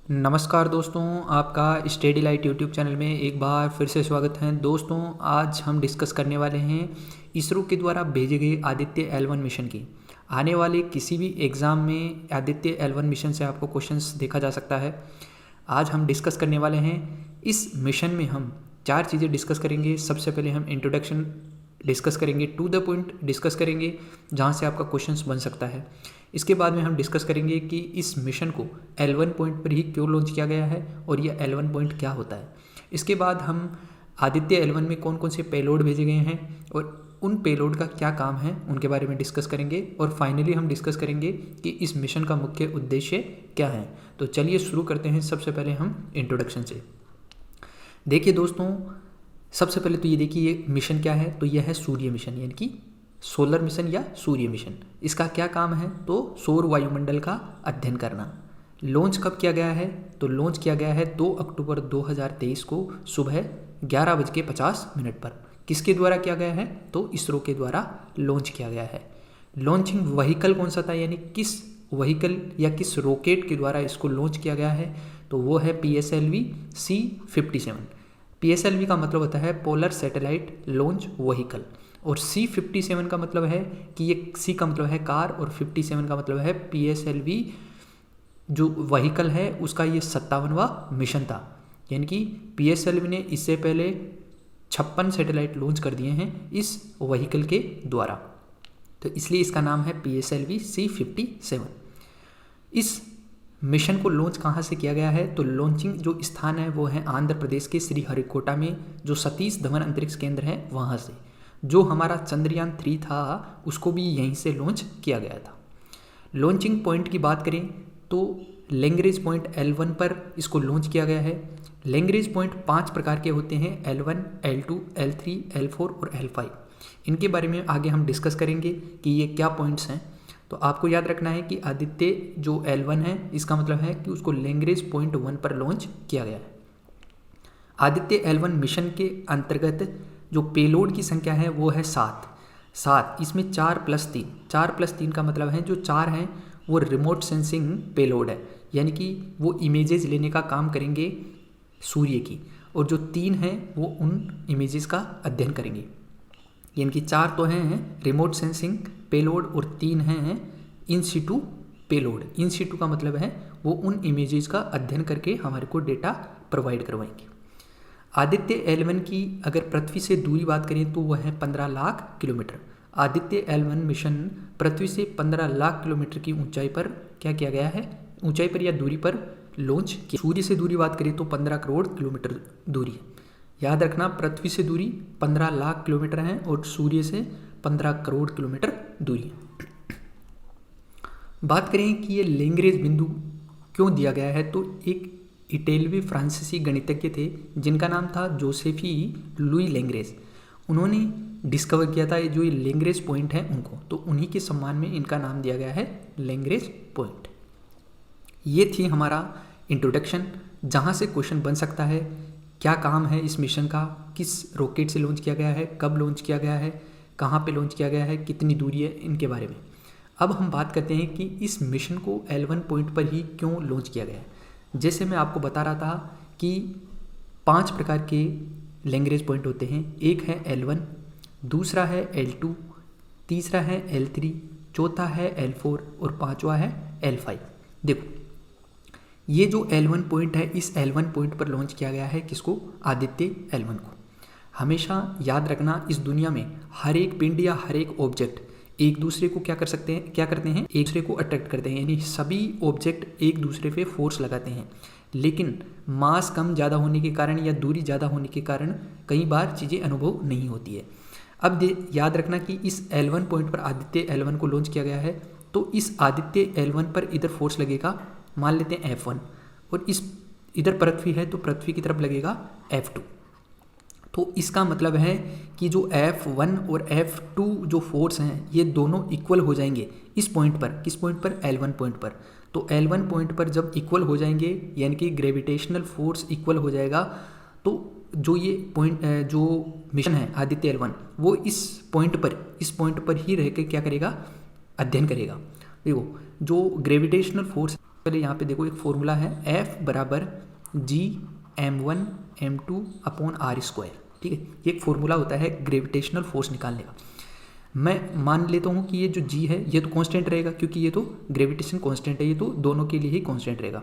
नमस्कार दोस्तों, आपका स्टडी लाइट यूट्यूब चैनल में एक बार फिर से स्वागत है। दोस्तों, आज हम डिस्कस करने वाले हैं इसरो के द्वारा भेजे गए आदित्य L1 मिशन की। आने वाले किसी भी एग्ज़ाम में आदित्य L1 मिशन से आपको क्वेश्चंस देखा जा सकता है। आज हम डिस्कस करने वाले हैं इस मिशन में हम 4 चीज़ें डिस्कस करेंगे। सबसे पहले हम इंट्रोडक्शन डिस्कस करेंगे, टू द पॉइंट डिस्कस करेंगे जहाँ से आपका क्वेश्चंस बन सकता है। इसके बाद में हम डिस्कस करेंगे कि इस मिशन को L1 पॉइंट पर ही क्यों लॉन्च किया गया है और यह L1 पॉइंट क्या होता है। इसके बाद हम आदित्य L1 में कौन कौन से पेलोड भेजे गए हैं और उन पेलोड का क्या काम है उनके बारे में डिस्कस करेंगे। और फाइनली हम डिस्कस करेंगे कि इस मिशन का मुख्य उद्देश्य क्या है। तो चलिए शुरू करते हैं। सबसे पहले हम इंट्रोडक्शन से देखिए दोस्तों, सबसे पहले तो ये देखिए ये मिशन क्या है। तो यह है सूर्य मिशन, यानी कि सोलर मिशन या सूर्य मिशन। इसका क्या काम है? तो सौर वायुमंडल का अध्ययन करना। लॉन्च कब किया गया है? तो लॉन्च किया गया है 2 अक्टूबर 2023 को सुबह 11:50 पर। किसके द्वारा किया गया है? तो इसरो के द्वारा लॉन्च किया गया है। लॉन्चिंग व्हीकल कौन सा था, यानी किस व्हीकल या किस रॉकेट के द्वारा इसको लॉन्च किया गया है? तो वो है PSLV C57। PSLV का मतलब होता है पोलर सैटेलाइट लॉन्च व्हीकल, और C57 का मतलब है कि ये C का मतलब है कार और 57 का मतलब है PSLV जो व्हीकल है उसका ये 57वां मिशन था। यानी कि PSLV ने इससे पहले 56 सैटेलाइट लॉन्च कर दिए हैं इस व्हीकल के द्वारा, तो इसलिए इसका नाम है PSLV C57। इस मिशन को लॉन्च कहाँ से किया गया है? तो लॉन्चिंग जो स्थान है वो है आंध्र प्रदेश के श्रीहरिकोटा में, जो सतीश धवन अंतरिक्ष केंद्र है वहाँ से। जो हमारा चंद्रयान 3 था उसको भी यहीं से लॉन्च किया गया था। लॉन्चिंग पॉइंट की बात करें तो लैग्रेंज पॉइंट L1 पर इसको लॉन्च किया गया है। लैग्रेंज पॉइंट 5 प्रकार के होते हैं, L1, L2, L3, L4 और L5। इनके बारे में आगे हम डिस्कस करेंगे कि ये क्या पॉइंट्स हैं। तो आपको याद रखना है कि आदित्य जो L1 है इसका मतलब है कि उसको लैग्रेंज पॉइंट 1 पर लॉन्च किया गया है। आदित्य L1 मिशन के अंतर्गत जो पेलोड की संख्या है वो है 7। इसमें 4+3, 4+3 का मतलब है जो 4 हैं वो रिमोट सेंसिंग पेलोड है, यानी कि वो इमेजेस लेने का काम करेंगे सूर्य की, और जो 3 हैं वो उन इमेजेस का अध्ययन करेंगे। यानी कि 4 तो हैं रिमोट सेंसिंग पेलोड और 3 हैं इन सिटू पेलोड। इन सिटू का मतलब है वो उन इमेजेस का अध्ययन करके हमारे को डेटा प्रोवाइड करवाएंगे। आदित्य L1 की अगर पृथ्वी से दूरी बात करें तो वह है 15 lakh kilometre. Aditya L1 mission पृथ्वी से 15 लाख किलोमीटर की ऊंचाई पर क्या किया गया है? ऊंचाई पर या दूरी पर लॉन्च किया। सूर्य से दूरी बात करें तो 15 करोड़ किलोमीटर दूरी है। याद रखना, पृथ्वी से दूरी 15 लाख किलोमीटर है और सूर्य से 15 करोड़ किलोमीटर दूरी है। बात करें कि ये लैग्रेंज बिंदु क्यों दिया गया है, तो एक इटालवी फ्रांसीसी गणितज्ञ थे जिनका नाम था जोसेफी लुई लैग्रेंज। उन्होंने डिस्कवर किया था जो ये लैग्रेंज पॉइंट है उनको, तो उन्हीं के सम्मान में इनका नाम दिया गया है लैग्रेंज पॉइंट। ये थी हमारा इंट्रोडक्शन, जहाँ से क्वेश्चन बन सकता है क्या काम है इस मिशन का, किस रॉकेट से लॉन्च किया गया है, कब लॉन्च किया गया है, कहाँ पे लॉन्च किया गया है, कितनी दूरी है, इनके बारे में। अब हम बात करते हैं कि इस मिशन को L1 पॉइंट पर ही क्यों लॉन्च किया गया है। जैसे मैं आपको बता रहा था कि 5 प्रकार के लैग्रेंज पॉइंट होते हैं। एक है L1, दूसरा है L2, तीसरा है L3, चौथा है L4 और पांचवा है L5। देखो, ये जो L1 पॉइंट है इस L1 पॉइंट पर लॉन्च किया गया है किसको? आदित्य L1 को। हमेशा याद रखना, इस दुनिया में हर एक पिंड या हर एक ऑब्जेक्ट एक दूसरे को क्या करते हैं, एक दूसरे को अट्रैक्ट करते हैं, यानी सभी ऑब्जेक्ट एक दूसरे पे फोर्स लगाते हैं। लेकिन मास कम ज़्यादा होने के कारण या दूरी ज़्यादा होने के कारण कई बार चीज़ें अनुभव नहीं होती है। अब याद रखना कि इस L1 पॉइंट पर आदित्य L1 को लॉन्च किया गया है, तो इस आदित्य L1 पर इधर फोर्स लगेगा, मान लेते हैं F1, और इस इधर पृथ्वी है तो पृथ्वी की तरफ लगेगा F2। तो इसका मतलब है कि जो F1 और F2 जो फोर्स हैं ये दोनों इक्वल हो जाएंगे इस पॉइंट पर। किस पॉइंट पर? L1 पॉइंट पर। तो L1 पॉइंट पर जब इक्वल हो जाएंगे, यानी कि ग्रेविटेशनल फोर्स इक्वल हो जाएगा, तो जो ये पॉइंट जो मिशन है आदित्य L1 वो इस पॉइंट पर ही रह के क्या करेगा? अध्ययन करेगा। देखो, जो ग्रेविटेशनल फोर्स पहले यहाँ पे देखो एक फॉर्मूला है, F बराबर G m1m2/r²। ठीक है, ये एक फॉर्मूला होता है ग्रेविटेशनल फोर्स निकालने का। मैं मान लेता हूँ कि ये जो G है ये तो कांस्टेंट रहेगा, क्योंकि ये तो ग्रेविटेशन कांस्टेंट है, ये तो दोनों के लिए ही कांस्टेंट रहेगा।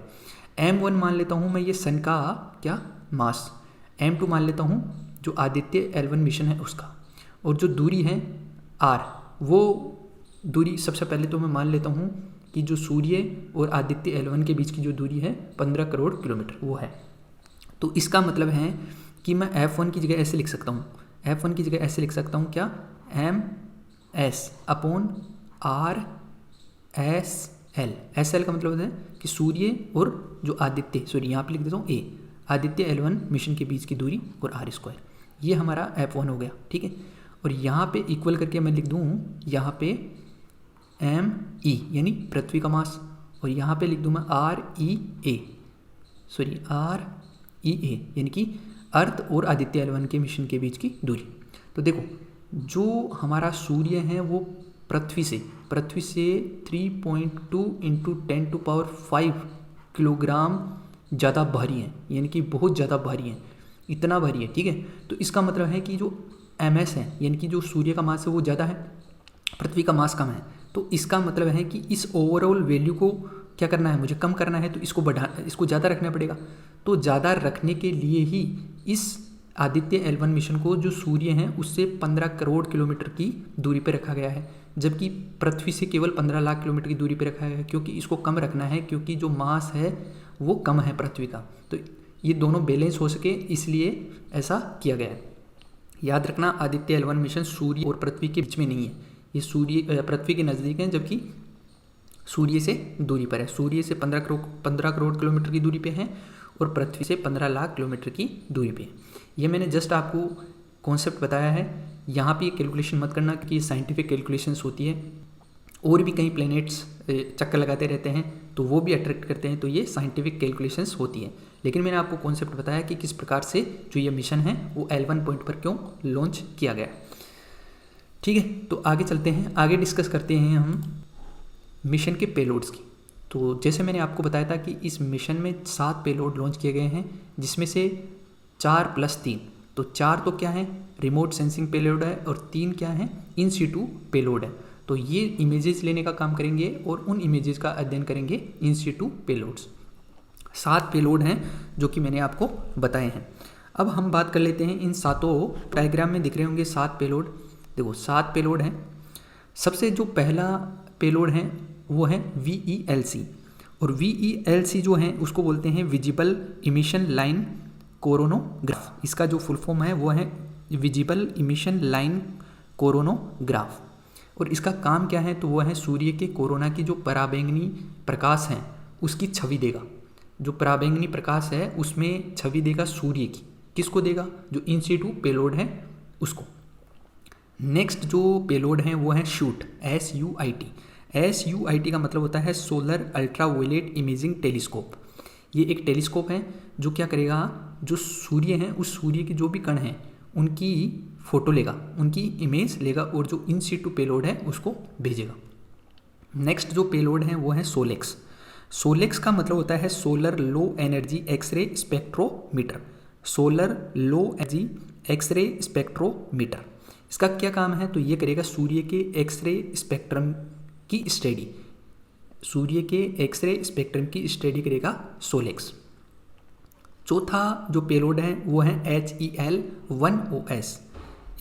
m1 मान लेता हूँ मैं ये सन का क्या मास, m2 मान लेता हूँ जो आदित्य L1 मिशन है उसका, और जो दूरी है r, वो दूरी सबसे पहले तो मैं मान लेता हूँ कि जो सूर्य और आदित्य L1 के बीच की जो दूरी है 15 करोड़ किलोमीटर वो है। तो इसका मतलब है कि मैं F1 की जगह ऐसे लिख सकता हूँ, F1 की जगह ऐसे लिख सकता हूँ क्या, MS/RSL। SL का मतलब है कि सूर्य और जो आदित्य, सॉरी यहाँ पे लिख देता हूँ A, आदित्य L1 मिशन के बीच की दूरी और r², ये हमारा F1 हो गया। ठीक है, और यहाँ पे इक्वल करके मैं लिख दूँ यहाँ पे ME यानी पृथ्वी का मास, और यहाँ पे लिख दूँ मैं REA यानी कि अर्थ और आदित्य L1 के मिशन के बीच की दूरी। तो देखो जो हमारा सूर्य है वो पृथ्वी से 3.2 × 10⁵ किलोग्राम ज़्यादा भारी है, यानी कि बहुत ज़्यादा भारी है, इतना भारी है। ठीक है, तो इसका मतलब है कि जो MS है यानी कि जो सूर्य का मास है वो ज़्यादा है, पृथ्वी का मास कम है। तो इसका मतलब है कि इस ओवरऑल वैल्यू को क्या करना है, मुझे कम करना है, तो इसको ज़्यादा रखना पड़ेगा। तो ज़्यादा रखने के लिए ही इस आदित्य L1 मिशन को जो सूर्य है उससे 15 करोड़ किलोमीटर की दूरी पर रखा गया है, जबकि पृथ्वी से केवल 15 लाख किलोमीटर की दूरी पर रखा गया है, क्योंकि इसको कम रखना है, क्योंकि जो मास है वो कम है पृथ्वी का। तो ये दोनों बैलेंस हो सके इसलिए ऐसा किया गया है। याद रखना आदित्य L1 मिशन सूर्य और पृथ्वी के बीच में नहीं है, ये सूर्य पृथ्वी के नज़दीक है, जबकि सूर्य से दूरी पर है। सूर्य से 15 करोड़ किलोमीटर की दूरी पे है और पृथ्वी से 15 लाख किलोमीटर की दूरी पे है। ये मैंने जस्ट आपको कॉन्सेप्ट बताया है, यहाँ पे कैलकुलेशन मत करना क्योंकि ये साइंटिफिक कैलकुलेशंस होती है। और भी कई प्लैनेट्स चक्कर लगाते रहते हैं तो वो भी अट्रैक्ट करते हैं, तो ये साइंटिफिक कैलकुलेशंस होती है। लेकिन मैंने आपको कॉन्सेप्ट बताया कि किस प्रकार से जो ये मिशन है वो L1 पॉइंट पर क्यों लॉन्च किया गया। ठीक है, तो आगे चलते हैं, आगे डिस्कस करते हैं हम मिशन के पेलोड्स की। तो जैसे मैंने आपको बताया था कि इस मिशन में 7 पेलोड लॉन्च किए गए हैं, जिसमें से 4 + 3, तो 4 तो क्या है, रिमोट सेंसिंग पेलोड है, और 3 क्या है, इन सीटू पेलोड है। तो ये इमेजेस लेने का काम करेंगे और उन इमेजेस का अध्ययन करेंगे इन सीटू पेलोड्स। 7 पेलोड हैं जो कि मैंने आपको बताए हैं। अब हम बात कर लेते हैं इन 7 डायग्राम में दिख रहे होंगे 7 पेलोड। देखो 7 पेलोड हैं। सबसे जो पहला पेलोड है वो है VELC, और VELC जो है उसको बोलते हैं विजिबल इमिशन लाइन कोरोनोग्राफ। इसका जो फुल फॉर्म है वो है विजिबल इमिशन लाइन कोरोनोग्राफ। और इसका काम क्या है, तो वो है सूर्य के कोरोना की जो पराबैंगनी प्रकाश है उसकी छवि देगा। जो पराबैंगनी प्रकाश है उसमें छवि देगा सूर्य की। किसको देगा, जो इन सीटू पेलोड है उसको। नेक्स्ट जो पेलोड है वो है शूट, SUIT। SUIT का मतलब होता है सोलर अल्ट्रावायलेट इमेजिंग टेलीस्कोप। ये एक टेलीस्कोप है जो क्या करेगा, जो सूर्य है उस सूर्य के जो भी कण हैं उनकी फ़ोटो लेगा, उनकी इमेज लेगा और जो इन सीटू पेलोड है उसको भेजेगा। नेक्स्ट जो पेलोड है वो है सोलेक्स। सोलेक्स का मतलब होता है solar low energy x-ray spectrometer. Solar low energy x-ray spectrometer, इसका क्या काम है, तो ये करेगा सूर्य के एक्सरे स्पेक्ट्रम की स्टडी। सूर्य के एक्सरे स्पेक्ट्रम की स्टडी करेगा सोलेक्स। चौथा जो पेलोड है वो है HEL1OS।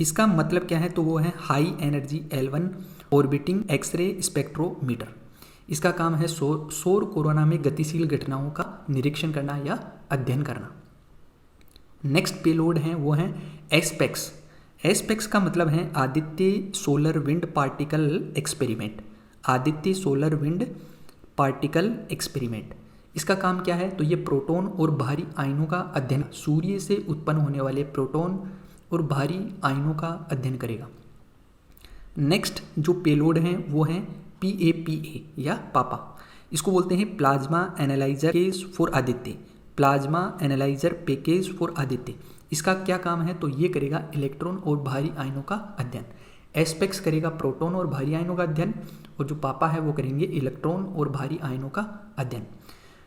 इसका मतलब क्या है, तो वो है high energy L1 orbiting x-ray spectrometer. इसका काम है सौर कोरोना में गतिशील घटनाओं का निरीक्षण करना या अध्ययन करना। नेक्स्ट पेलोड है वो है एस्पेक्स। एस्पेक्स का मतलब है Aditya solar wind particle experiment. Aditya solar wind particle experiment, इसका काम क्या है, तो ये प्रोटॉन और भारी आयनों का अध्ययन, सूर्य से उत्पन्न होने वाले प्रोटॉन और भारी आयनों का अध्ययन करेगा। नेक्स्ट जो पेलोड है वो है PAPA या पापा। इसको बोलते हैं plasma analyser package for Aditya. Plasma analyser package for Aditya, इसका क्या काम है, तो ये करेगा इलेक्ट्रॉन और भारी आयनों का अध्ययन। एस्पेक्स करेगा प्रोटॉन और भारी आयनों का अध्ययन, और जो पापा है वो करेंगे इलेक्ट्रॉन और भारी आयनों का अध्ययन।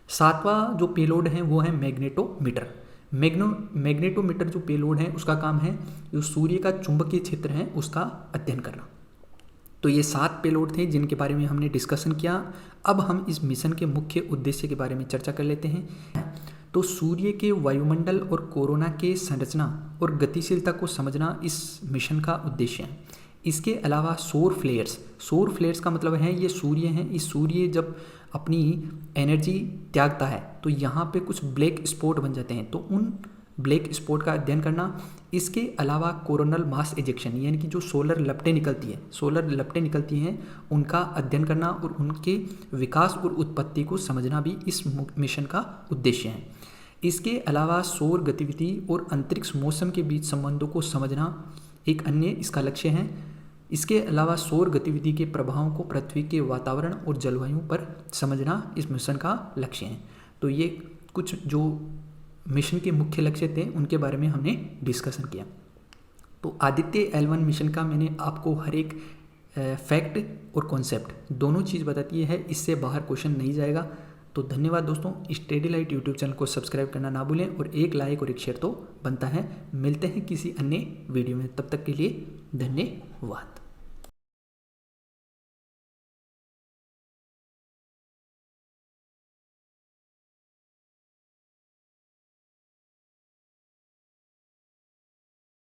सातवां जो पेलोड है वो है मैग्नेटोमीटर। मैग्नेटोमीटर जो पेलोड है उसका काम है जो सूर्य का चुंबकीय क्षेत्र है उसका अध्ययन करना। तो ये 7 पेलोड थे जिनके बारे में हमने डिस्कशन किया। अब हम इस मिशन के मुख्य उद्देश्य के बारे में चर्चा कर लेते हैं। तो सूर्य के वायुमंडल और कोरोना के संरचना और गतिशीलता को समझना इस मिशन का उद्देश्य है। इसके अलावा सौर फ्लेयर्स का मतलब है ये सूर्य हैं, इस सूर्य जब अपनी एनर्जी त्यागता है तो यहाँ पे कुछ ब्लैक स्पॉट बन जाते हैं, तो उन ब्लैक स्पॉट का अध्ययन करना। इसके अलावा कोरोनल मास इजेक्शन यानी कि जो सोलर लपटें निकलती हैं उनका अध्ययन करना और उनके विकास और उत्पत्ति को समझना भी इस मिशन का उद्देश्य है। इसके अलावा सौर गतिविधि और अंतरिक्ष मौसम के बीच संबंधों को समझना एक अन्य इसका लक्ष्य है। इसके अलावा सौर गतिविधि के प्रभावों को पृथ्वी के वातावरण और जलवायु पर समझना इस मिशन का लक्ष्य है। तो ये कुछ जो मिशन के मुख्य लक्ष्य थे उनके बारे में हमने डिस्कशन किया। तो आदित्य L1 मिशन का मैंने आपको हर एक फैक्ट और कॉन्सेप्ट दोनों चीज़ बताती है, इससे बाहर क्वेश्चन नहीं जाएगा। तो धन्यवाद दोस्तों। स्टडी लाइट यूट्यूब चैनल को सब्सक्राइब करना ना भूलें और एक लाइक और एक शेयर तो बनता है। मिलते हैं किसी अन्य वीडियो में, तब तक के लिए धन्यवाद।